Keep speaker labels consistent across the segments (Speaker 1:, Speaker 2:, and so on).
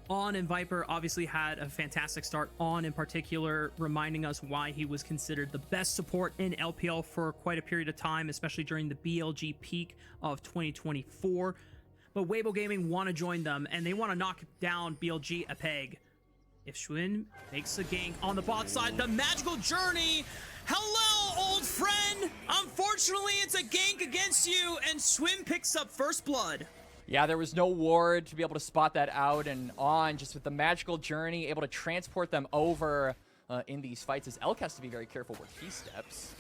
Speaker 1: On and Viper obviously had a fantastic start. On in particular, reminding us why he was considered the best support in LPL for quite a period of time, especially during the BLG peak of 2024. But Weibo Gaming want to join them, and they want to knock down BLG a peg. If Schwinn makes a gank on the bot side, the magical journey. Hello, old friend. Unfortunately, it's a gank against you, and Schwinn picks up first blood.
Speaker 2: Yeah, there was no ward to be able to spot that out, and On, just with the magical journey, able to transport them over in these fights, as Elk has to be very careful where he steps.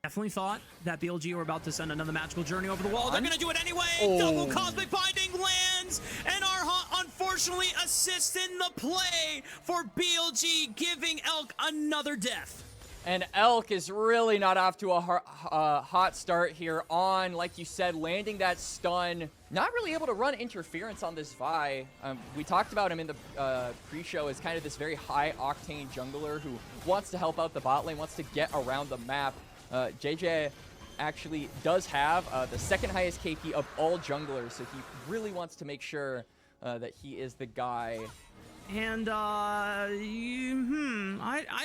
Speaker 1: Definitely thought that BLG were about to send another magical journey over the wall. They're going to do it anyway. Double Cosmic Binding lands, and Arha unfortunately assists in the play for BLG, giving Elk another death.
Speaker 2: And Elk is really not off to a hot start here. On, like you said, landing that stun. Not really able to run interference on this Vi. We talked about him in the pre-show as kind of this very high-octane jungler who wants to help out the bot lane, wants to get around the map. JJ actually does have the second highest KP of all junglers, so he really wants to make sure that he is the guy.
Speaker 1: And, I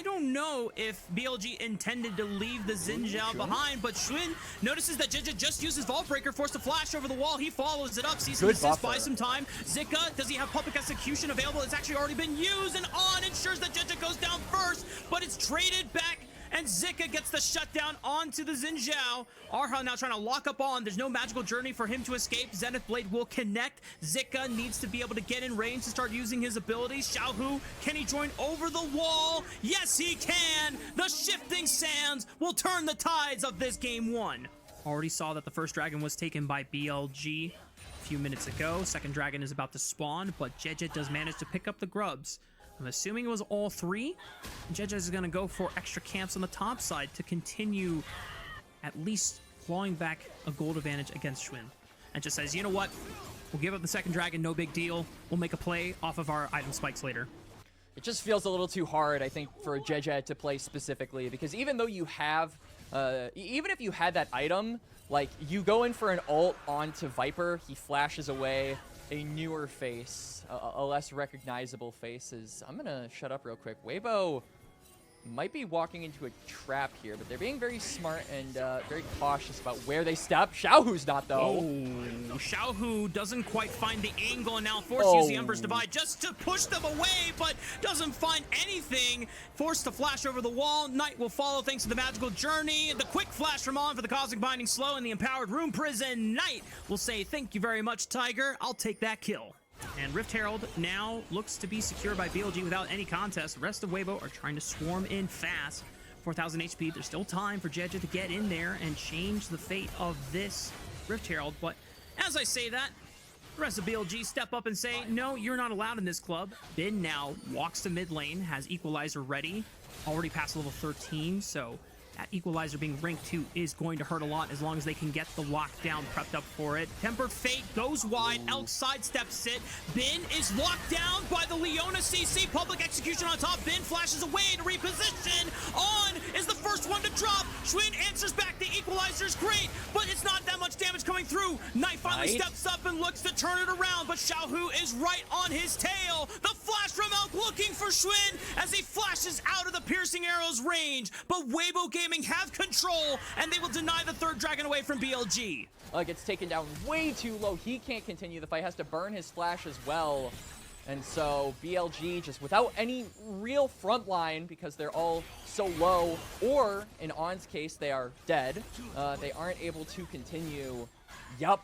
Speaker 1: don't know if BLG intended to leave the Xin Zhao behind, but Schwinn notices that JJ just uses Vault Breaker, forced to flash over the wall. He follows it up, sees him assist, buys some time. Zika, does he have Public Execution available? It's actually already been used, and On ensures that JJ goes down first, but it's traded back. And Zika gets the shutdown onto the Xin Zhao. Arha now trying to lock up On. There's no magical journey for him to escape. Zenith Blade will connect. Zika needs to be able to get in range to start using his abilities. Xiaohu, can he join over the wall? Yes, he can. The shifting sands will turn the tides of this game one. Already saw that the first dragon was taken by BLG a few minutes ago. Second dragon is about to spawn, but Jejet does manage to pick up the grubs. I'm assuming it was all three. Jejet is going to go for extra camps on the top side to continue at least clawing back a gold advantage against Schwinn. And just says, you know what? We'll give up the second dragon, no big deal. We'll make a play off of our item spikes later.
Speaker 2: It just feels a little too hard, I think, for Jejet to play specifically, because even though you have, even if you had that item, like, you go in for an ult onto Viper, he flashes away. A newer face, a less recognizable face is... I'm gonna shut up real quick. Weibo might be walking into a trap here, but they're being very smart and very cautious about where they step. Xiaohu's not, though.
Speaker 1: Oh, Xiaohu doesn't quite find the angle, and now forced to use the Ember's Divide just to push them away, but doesn't find anything. Forced to flash over the wall. Knight will follow thanks to the magical journey. The quick flash from On for the Cosmic Binding Slow and the Empowered Room Prison. Knight will say, thank you very much, Tiger. I'll take that kill. And Rift Herald now looks to be secured by BLG without any contest. The rest of Weibo are trying to swarm in fast. 4,000 HP. There's still time for Jejet to get in there and change the fate of this Rift Herald. But as I say that, the rest of BLG step up and say, no, you're not allowed in this club. Bin now walks to mid lane, has Equalizer ready. Already past level 13, so that Equalizer being ranked 2 is going to hurt a lot as long as they can get the lockdown prepped up for it. Tempered Fate goes wide. Elk sidesteps it. Bin is locked down by the Leona CC. Public Execution on top. Bin flashes away to reposition. On is the first one to drop. Schwinn answers back. The Equalizer's great, but it's not that much damage coming through. Knight finally steps up and looks to turn it around, but Xiaohu is right on his tail. The flash from Elk looking for Schwinn as he flashes out of the piercing arrow's range, but Weibo Gaming have control, and they will deny the third dragon away from BLG.
Speaker 2: Gets taken down way too low. He can't continue the fight, has to burn his flash as well. And so BLG just without any real front line because they're all so low, or in On's case, they are dead. They aren't able to continue. Yup.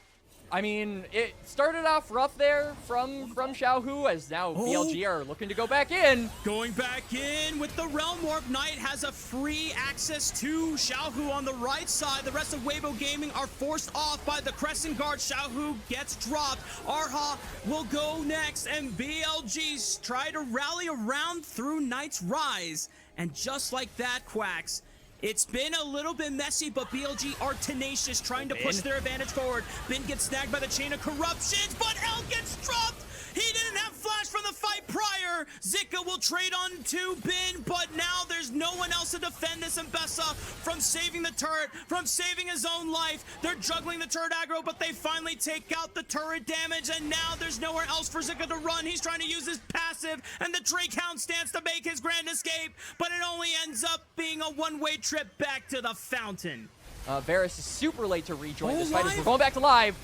Speaker 2: I mean, it started off rough there from Xiaohu, as now BLG are looking to go back in.
Speaker 1: Going back in with the Realm Warp. Knight has a free access to Xiaohu on the right side. The rest of Weibo Gaming are forced off by the Crescent Guard. Xiaohu gets dropped. Arha will go next, and BLG's try to rally around through Knight's rise. And just like that, Quacks, it's been a little bit messy, but BLG are tenacious, trying to push their advantage forward. Bin gets snagged by the Chain of Corruptions, but Elk gets dropped! He didn't have flash from the fight prior! Zika will trade on to Bin, but now there's no one else to defend this Mbessa from saving the turret, from saving his own life. They're juggling the turret aggro, but they finally take out the turret damage, and now there's nowhere else for Zika to run. He's trying to use his passive and the Drake Hound stance to make his grand escape, but it only ends up being a one-way trip back to the fountain.
Speaker 2: Varus is super late to rejoin this fight as we're going back to live.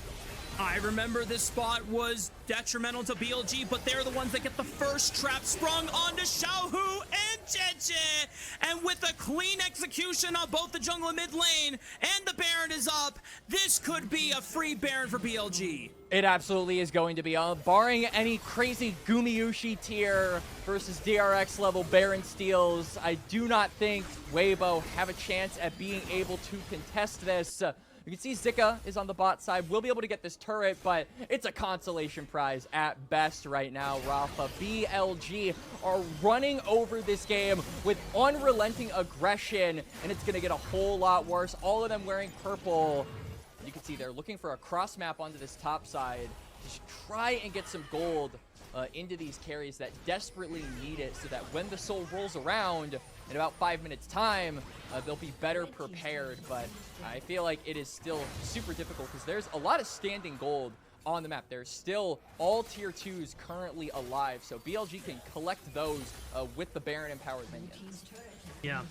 Speaker 1: I remember this spot was detrimental to BLG, but they're the ones that get the first trap sprung onto Xiaohu and Jeje. And with a clean execution on both the jungle and mid lane, and the Baron is up, this could be a free Baron for BLG.
Speaker 2: It absolutely is going to be, barring any crazy Gumiushi tier versus DRX level Baron steals. I do not think Weibo have a chance at being able to contest this. You can see Zika is on the bot side. We'll be able to get this turret, but it's a consolation prize at best right now, Rafa. BLG are running over this game with unrelenting aggression, and it's going to get a whole lot worse. All of them wearing purple. You can see they're looking for a cross map onto this top side to try and get some gold into these carries that desperately need it, so that when the soul rolls around in about 5 minutes time, they'll be better prepared. But I feel like it is still super difficult because there's a lot of standing gold on the map. There's still all tier 2s currently alive, so BLG can collect those with the Baron empowered minions.
Speaker 1: Yeah.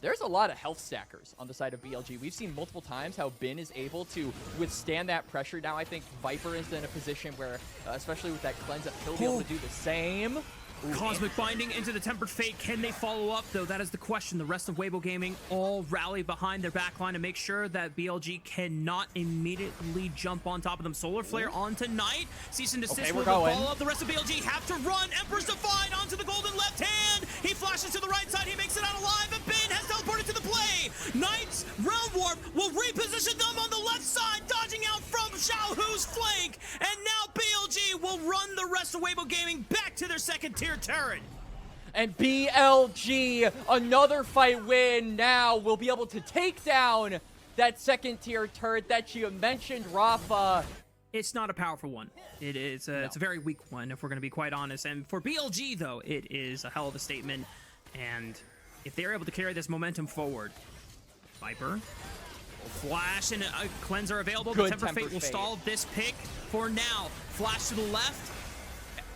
Speaker 2: There's a lot of health stackers on the side of BLG. We've seen multiple times how Bin is able to withstand that pressure. Now I think Viper is in a position where, especially with that cleanse up, he'll be able to do the same. Ooh,
Speaker 1: Cosmic Binding into the Tempered Fate. Can they follow up, though? That is the question. The rest of Weibo Gaming all rally behind their backline to make sure that BLG cannot immediately jump on top of them. Solar Flare onto Knight. Cease and desist will follow up. The rest of BLG have to run. Emperor's Divide onto the golden left hand. He flashes to the right side. He makes it out alive, and Bin has teleported to the play. Knight's Realm Warp will reposition them on the left side, dodging out from Xiaohu's flank. And now BLG will run the rest of Weibo Gaming back to their second tier turret.
Speaker 2: And BLG, another fight win now, will be able to take down that second tier turret that you mentioned, Rafa.
Speaker 1: It's not a powerful one. It is it's a very weak one, if we're going to be quite honest. And for BLG, though, it is a hell of a statement. And if they're able to carry this momentum forward, Viper, Flash and a cleanser available.
Speaker 2: Good
Speaker 1: The Temper Fate will stall this pick for now. Flash to the left.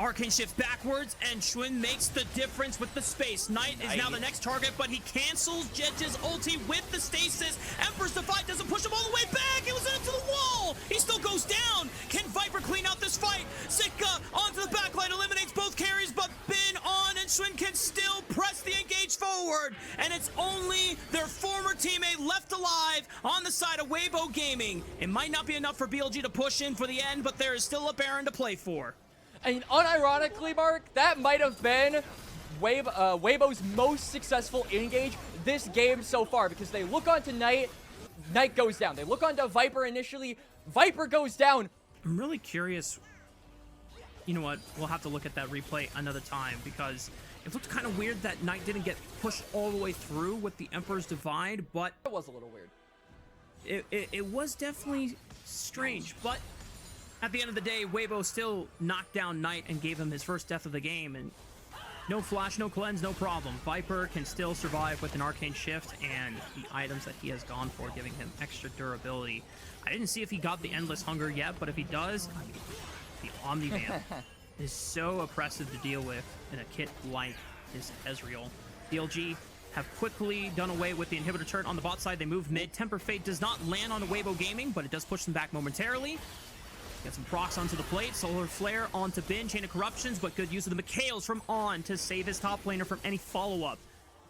Speaker 1: Arcane shifts backwards, and Schwinn makes the difference with the space. Knight is now the next target, but he cancels Jeje's ulti with the stasis. Emperor's Divide doesn't push him all the way back. It was into the wall. He still goes down. Can Viper clean out this fight? Zika onto the backline, eliminates both carries, but Bin on, and Schwinn can still press the engage forward. And it's only their former teammate left alive on the side of Weibo Gaming. It might not be enough for BLG to push in for the end, but there is still a Baron to play for.
Speaker 2: And unironically, Mark, that might have been Weibo's most successful engage this game so far, because they look onto Knight, Knight goes down. They look onto Viper initially, Viper goes down.
Speaker 1: I'm really curious. You know what? We'll have to look at that replay another time, because it looked kind of weird that Knight didn't get pushed all the way through with the Emperor's Divide, but
Speaker 2: It was a little weird.
Speaker 1: it was definitely strange, but at the end of the day, Weibo still knocked down Knight and gave him his first death of the game, and no flash, no cleanse, no problem. Viper can still survive with an Arcane Shift and the items that he has gone for, giving him extra durability. I didn't see if he got the Endless Hunger yet, but if he does, I mean, the Omni-Vamp is so oppressive to deal with in a kit like this Ezreal. BLG have quickly done away with the inhibitor turret on the bot side. They move mid. Temper Fate does not land on Weibo Gaming, but it does push them back momentarily. Get some procs onto the plate. Solar Flare onto Bin. Chain of Corruptions, but good use of the Mikhails from On to save his top laner from any follow-up.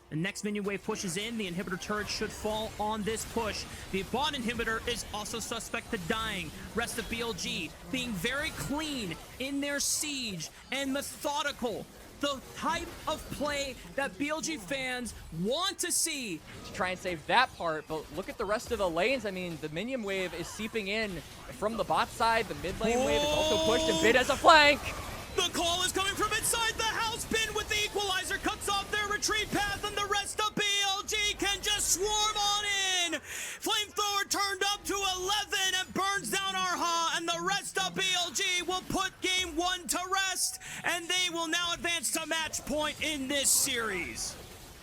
Speaker 1: The next minion wave pushes in. The inhibitor turret should fall on this push. The bot inhibitor is also suspect to dying. Rest of BLG being very clean in their siege and methodical. The type of play that BLG fans want to see.
Speaker 2: To try and save that part, but look at the rest of the lanes. I mean, the minion wave is seeping in from the bot side. The mid lane wave is also pushed, and Bin as a flank.
Speaker 1: The call is coming from inside the house. Bin with the equalizer cuts off their retreat path, and the rest of BLG can just swarm on in. Flamethrower turned up to 11 and burns down Arha, and the rest of BLG will put game one to rest, and they will now advance to match point in this series.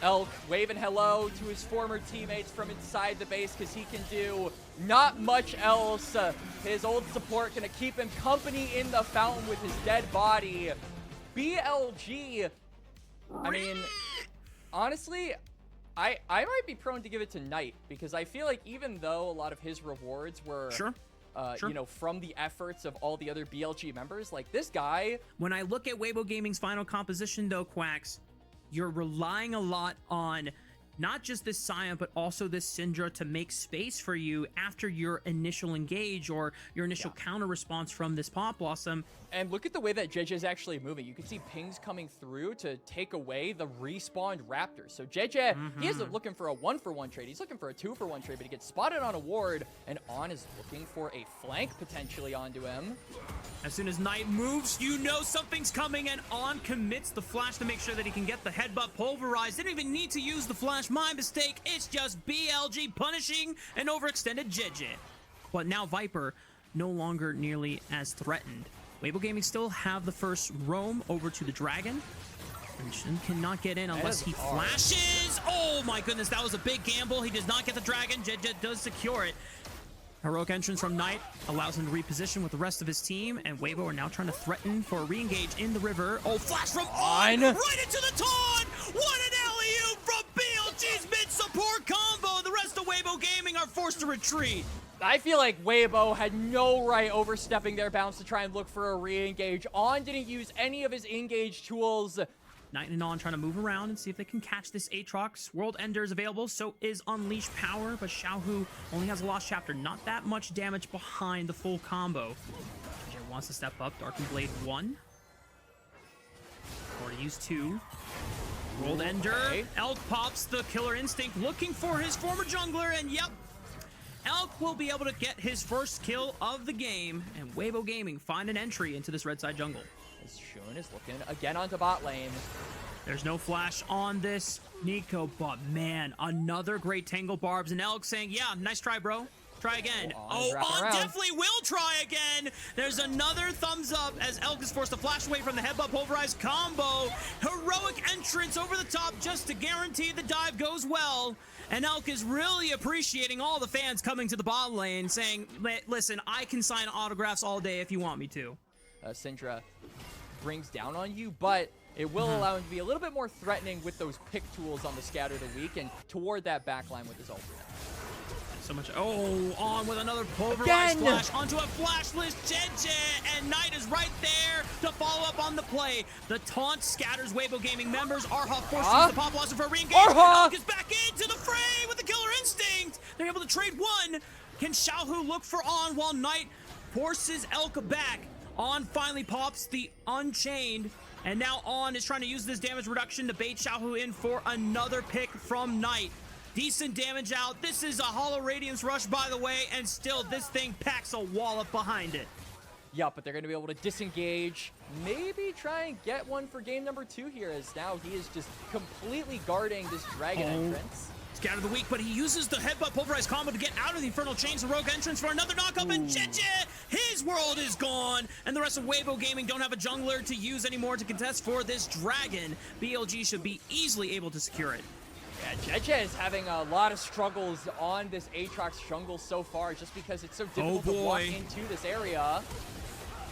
Speaker 2: Elk waving hello to his former teammates from inside the base because he can do not much else. His old support gonna keep him company in the fountain with his dead body. BLG, I mean, honestly, I might be prone to give it to Knight because I feel like even though a lot of his rewards were you know, from the efforts of all the other BLG members, like this guy.
Speaker 1: When I look at Weibo Gaming's final composition though, Quacks, you're relying a lot on not just this Sion, but also this Syndra to make space for you after your initial engage or your initial counter response from this Pop Blossom.
Speaker 2: And look at the way that JJ is actually moving. You can see pings coming through to take away the respawned Raptors. So JJ, he isn't looking for a 1-for-1 trade. He's looking for a 2-for-1 trade, but he gets spotted on a ward, and On is looking for a flank potentially onto him.
Speaker 1: As soon as Knight moves, you know something's coming, and On commits the flash to make sure that he can get the headbutt pulverized. Didn't even need to use the flash. My mistake. It's just BLG punishing an overextended JJ. But now Viper no longer nearly as threatened. Weibo Gaming still have the first roam over to the Dragon. And Shin cannot get in unless he flashes. Oh my goodness, that was a big gamble. He does not get the Dragon. JJ does secure it. Heroic entrance from Knight allows him to reposition with the rest of his team, and Weibo are now trying to threaten for a re-engage in the river. Oh, flash from On! Right into the taunt! What an alley-oop from BLG's mid-support combo! The rest of Weibo Gaming are forced to retreat.
Speaker 2: I feel like Weibo had no right overstepping their bounds to try and look for a re-engage. On didn't use any of his engage tools.
Speaker 1: Knight and On trying to move around and see if they can catch this Aatrox. World Ender is available, so is Unleash Power, but Xiaohu only has a Lost Chapter. Not that much damage behind the full combo. JJ wants to step up. Darkened Blade 1. Already used 2. World Ender. Elk pops the Killer Instinct, looking for his former jungler, and yep, Elk will be able to get his first kill of the game, and Weibo Gaming find an entry into this red side jungle.
Speaker 2: As Shun is looking again onto bot lane.
Speaker 1: There's no flash on this Nico, but man, another great Tangle Barbs, and Elk saying, yeah, nice try, bro. Try again. Oh, On definitely will try again. There's another thumbs up as Elk is forced to flash away from the headbutt pulverized combo. Heroic entrance over the top just to guarantee the dive goes well. And Elk is really appreciating all the fans coming to the bot lane saying, listen, I can sign autographs all day if you want me to.
Speaker 2: Syndra brings down on you, but it will allow him to be a little bit more threatening with those pick tools on the Scatter the Weak and toward that backline with his ultimate.
Speaker 1: So much. Oh, On with another pulverized flash onto a flashless JJ, and Knight is right there to follow up on the play. The taunt scatters Weibo Gaming members. Arha forces the Pop Blossom for a re-engage. Elk is back into the fray with the Killer Instinct. They're able to trade one. Can Xiaohu look for On while Knight forces Elk back? On finally pops the Unchained, and now On is trying to use this damage reduction to bait Xiaohu in for another pick from Knight. Decent damage out. This is a Hollow Radiance rush, by the way, and still this thing packs a wallop behind it.
Speaker 2: Yeah, but they're going to be able to disengage, maybe try and get one for game number 2 here, as now he is just completely guarding this Dragon entrance.
Speaker 1: Scatter the Weak, but he uses the headbutt pulverized combo to get out of the Infernal Chains and Rogue Entrance for another knockup, and JJ, his world is gone, and the rest of Weibo Gaming don't have a jungler to use anymore to contest for this Dragon. BLG should be easily able to secure it.
Speaker 2: Yeah, JJ is having a lot of struggles on this Aatrox jungle so far, just because it's so difficult to walk into this area.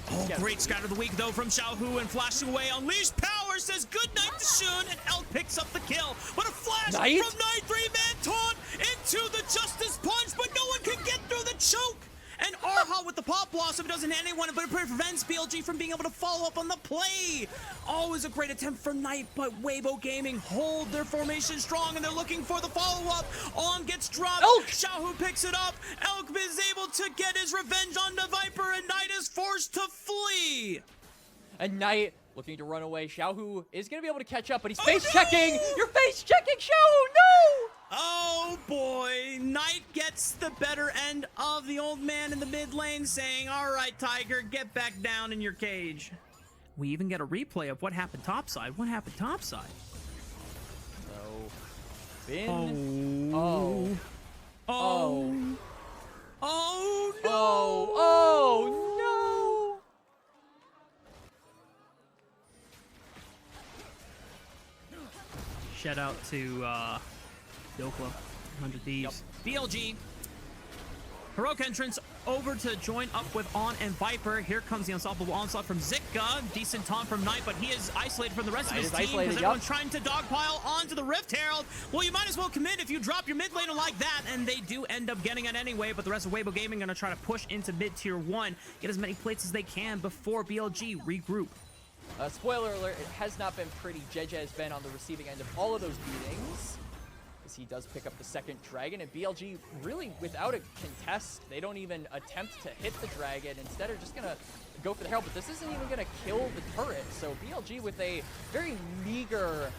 Speaker 1: Oh, great Scatter of the Week, though, from Xiaohu, and flashing away. Unleash Power says goodnight to Shun, and Elk picks up the kill. What a flash from Knight, 3-man taunt into the Justice Punch, but no one can get through the choke. And Arha with the Pop Blossom doesn't hit anyone, but it prevents BLG from being able to follow up on the play. Always a great attempt from Knight, but Weibo Gaming hold their formation strong, and they're looking for the follow-up. On gets dropped. Xiaohu picks it up. Elk is able to get his revenge on the Viper, and Knight is forced to flee.
Speaker 2: And Knight looking to run away. Xiaohu is going to be able to catch up, but he's face-checking. No! You're face-checking, Xiaohu. No!
Speaker 1: Oh boy, Knight gets the better end of the old man in the mid lane saying, all right, Tiger, get back down in your cage. We even get a replay of what happened topside. What happened topside?
Speaker 2: So, Bin. Oh no! Oh no!
Speaker 1: Shout out to Dokla, 100 Thieves. Yep. BLG. Heroic entrance over to join up with On and Viper. Here comes the unstoppable onslaught from Zika. Decent taunt from Knight, but he is isolated from the rest of his team because everyone's trying to dogpile onto the Rift Herald. Well, you might as well commit if you drop your mid laner like that, and they do end up getting it anyway, but the rest of Weibo Gaming are going to try to push into mid-tier 1, get as many plates as they can before BLG regroup.
Speaker 2: Spoiler alert, it has not been pretty. JJ has been on the receiving end of all of those beatings, as he does pick up the second dragon, and BLG really without a contest. They don't even attempt to hit the dragon. Instead are just gonna go for the herald, but this isn't even gonna kill the turret. So BLG with a very meager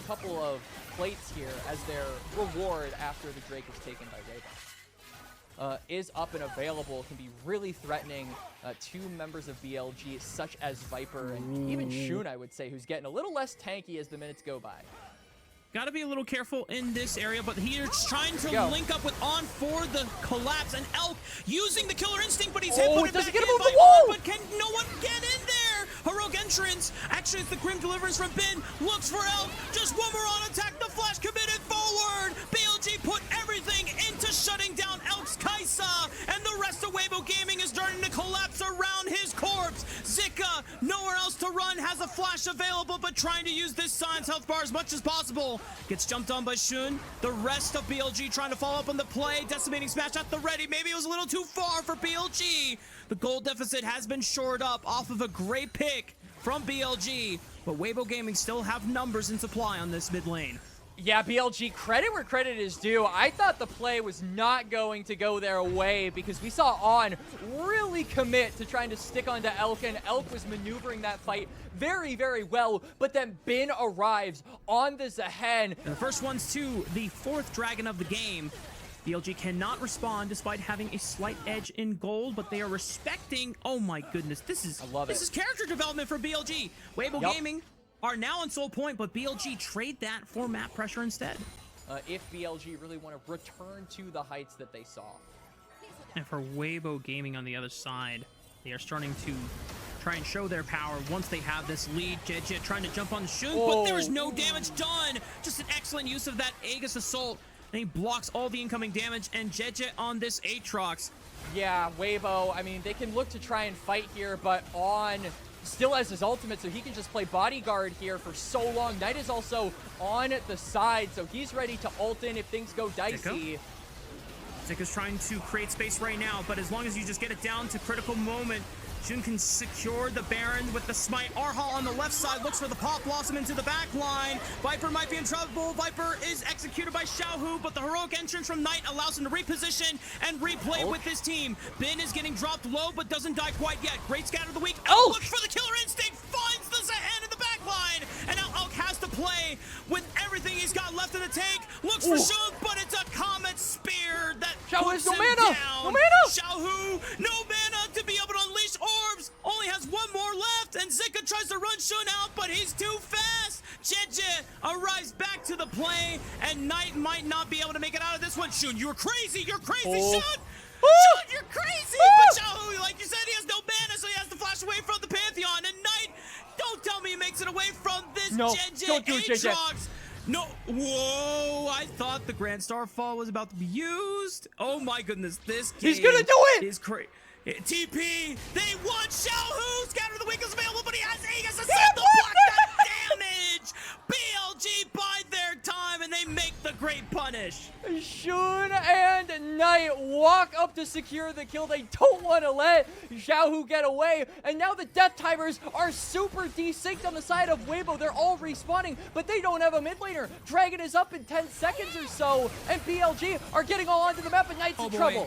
Speaker 2: couple of plates here as their reward after the Drake is taken by Weibo. Is up and available, can be really threatening to members of BLG such as Viper and even Shun, I would say, who's getting a little less tanky as the minutes go by.
Speaker 1: Gotta be a little careful in this area, but he's trying to link up with On for the collapse, and Elk using the killer instinct, but he's hit put it back in by On, but can no one get in there? Heroic entrance. Actually, it's the Grim Deliverance from Bin. Looks for Elk. Just one more on attack. The flash committed forward. BLG put everything into shutting down Elk's Kaisa, and the rest of Weibo Gaming is starting to collapse around his corpse. Zika, nowhere else to run, has a flash available, but trying to use this Science health bar as much as possible. Gets jumped on by Shun. The rest of BLG trying to follow up on the play. Decimating smash at the ready. Maybe it was a little too far for BLG. The gold deficit has been shored up off of a great pick from BLG, but Weibo Gaming still have numbers in supply on this mid lane.
Speaker 2: Yeah, BLG, credit where credit is due. I thought the play was not going to go their way because we saw On really commit to trying to stick onto Elk, and Elk was maneuvering that fight very, very well, but then Bin arrives on the Zahen.
Speaker 1: And the first one's to the 4th dragon of the game. BLG cannot respond despite having a slight edge in gold, but they are respecting. Oh my goodness, this is character development for BLG. Weibo Gaming are now on soul point, but BLG trade that for map pressure instead.
Speaker 2: If BLG really want to return to the heights that they saw.
Speaker 1: And for Weibo Gaming on the other side, they are starting to try and show their power once they have this lead. JJ trying to jump on the Shun, but there is no damage done. Just an excellent use of that Aegis Assault. And he blocks all the incoming damage, and JJ on this Aatrox.
Speaker 2: Yeah, Weibo, I mean, they can look to try and fight here, but On still has his ultimate, so he can just play bodyguard here for so long. Knight is also on the side, so he's ready to ult in if things go dicey.
Speaker 1: Zika's trying to create space right now, but as long as you just get it down to critical moment, Shun can secure the Baron with the smite. Arhal on the left side looks for the Pop Blossom into the back line. Viper might be in trouble. Viper is executed by Xiaohu, but the heroic entrance from Knight allows him to reposition and replay with his team. Bin is getting dropped low, but doesn't die quite yet. Great scatter of the week. Elk looks for the killer instinct, finds the Zahan in the back line, and now Elk has to play with everything he's got left in the tank. Looks for Shun, but it's a Comet Spear that puts him down.
Speaker 2: No mana!
Speaker 1: Xiaohu, no mana to be able to unleash orbs. Only has one more left, and Zika tries to run Shun out, but he's too fast. Jeje arrives back to the play, and Knight might not be able to make it out of this one. Shun, you're crazy. You're crazy, Shun. Shun, you're crazy. But Xiaohu, like you said, he has no mana, so he has to flash away from the Pantheon. And Knight, don't tell me he makes it away from this Jeje Aatrox. No, whoa, I thought the Grand Starfall was about to be used. Oh my goodness, this game
Speaker 2: He's gonna do it!
Speaker 1: Is crazy. TP, they want Xiaohu. Scatter the weak is available, but he has Aegis Ascend to block that damage. BLG bide their time, and they make the great punish.
Speaker 2: Shun and Knight walk up to secure the kill. They don't want to let Xiaohu get away, and now the death timers are super desynced on the side of Weibo. They're all respawning, but they don't have a mid laner. Dragon is up in 10 seconds or so, and BLG are getting all onto the map, and Knight's in trouble.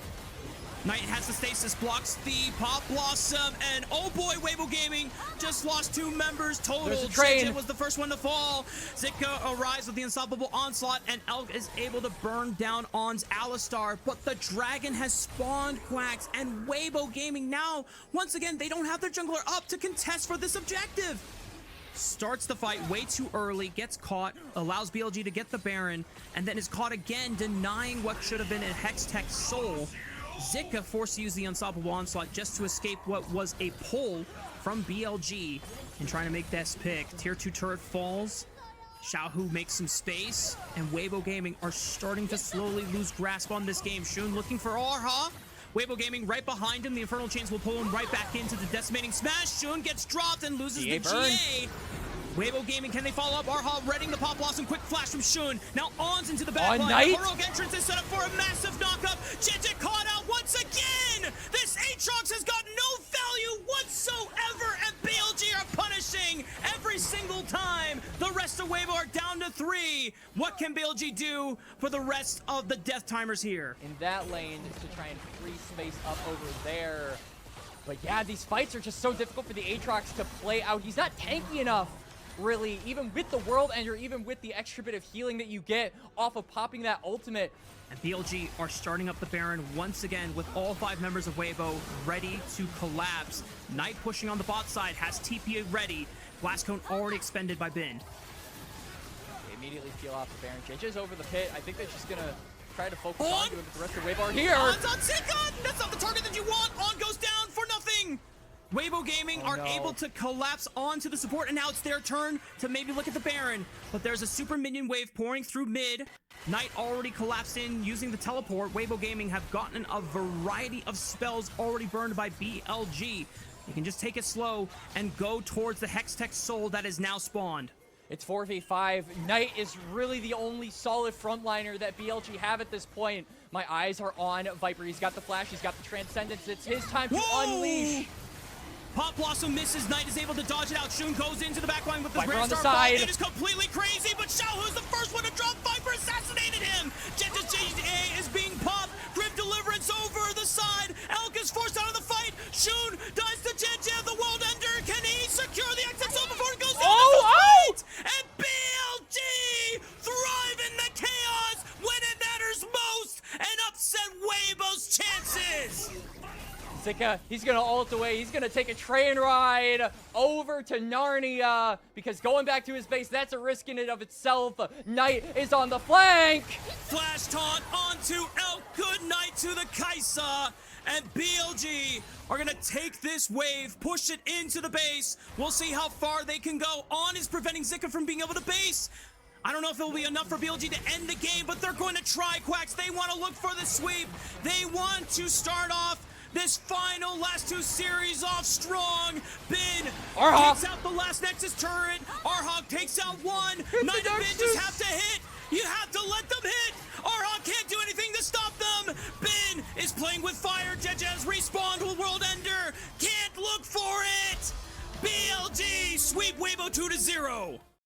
Speaker 1: Knight has the stasis, blocks the Pop Blossom, and oh boy, Weibo Gaming just lost 2 members total. JJ was the first one to fall. Zika arrives with the unstoppable onslaught, and Elk is able to burn down On's Alistar, but the dragon has spawned Quacks, and Weibo Gaming now, once again, they don't have their jungler up to contest for this objective. Starts the fight way too early, gets caught, allows BLG to get the Baron, and then is caught again, denying what should have been a Hextech Soul. Zika forced to use the unstoppable onslaught just to escape what was a pull from BLG and trying to make this pick. Tier 2 turret falls. Xiaohu makes some space, and Weibo Gaming are starting to slowly lose grasp on this game. Shun looking for Arha. Weibo Gaming right behind him. The Infernal Chains will pull him right back into the decimating smash. Shun gets dropped and loses the GA. Weibo Gaming, can they follow up? Arha readying the Pop Blossom. Quick flash from Shun. Now On's into the back line. The heroic entrance is set up for a massive knockup. Jin caught out once again. This Aatrox has got no value whatsoever, and BLG are punishing every single time. The rest of Weibo are down to 3. What can BLG do for the rest of the death timers here?
Speaker 2: In that lane to try and free space up over there. But yeah, these fights are just so difficult for the Aatrox to play out. He's not tanky enough, really, even with the World Ender, even with the extra bit of healing that you get off of popping that ultimate.
Speaker 1: And BLG are starting up the Baron once again with all 5 members of Weibo ready to collapse. Knight pushing on the bot side, has TP ready. Blast Cone already expended by Bind.
Speaker 2: They immediately peel off the Baron. JJ's over the pit. I think they're just gonna try to focus on doing what the rest of Weibo are here.
Speaker 1: On's on Sikon! That's not the target that you want! On goes down for nothing! Weibo Gaming are able to collapse onto the support, and now it's their turn to maybe look at the Baron. But there's a super minion wave pouring through mid. Knight already collapsed in using the teleport. Weibo Gaming have gotten a variety of spells already burned by BLG. You can just take it slow and go towards the Hextech Soul that is now spawned.
Speaker 2: It's 4v5. Knight is really the only solid frontliner that BLG have at this point. My eyes are on Viper. He's got the flash. He's got the transcendence. It's his time to unleash.
Speaker 1: Pop Blossom misses. Knight is able to dodge it out. Shun goes into the backline with the
Speaker 2: Viper on the
Speaker 1: star
Speaker 2: side.
Speaker 1: It is completely crazy, but Xiaohu's the first one to drop. Viper assassinated him. Jenta's GA is being popped. Grim Deliverance over the side. Elk is forced out of the fight. Shun dies to Jenta. The World Ender. Can he secure the exit zone before it goes down? And BLG thrive in the chaos when it matters most and upset Weibo's chances.
Speaker 2: Zika, he's gonna ult away. He's gonna take a train ride over to Narnia because going back to his base, that's a risk in and of itself. Knight is on the flank.
Speaker 1: Flash taunt onto Elk. Good night to the Kaisa. And BLG are gonna take this wave, push it into the base. We'll see how far they can go. On is preventing Zika from being able to base. I don't know if it'll be enough for BLG to end the game, but they're going to try, Quacks. They want to look for the sweep. They want to start off this final last 2 series off strong. Bin takes out the last Nexus turret. Arhog takes out 1. Knight and Bin just have to hit. You have to let them hit. Arhog can't do anything to stop them. Bin is playing with fire. Jeje has respawned with World Ender. Can't look for it. BLG sweep Weibo 2-0.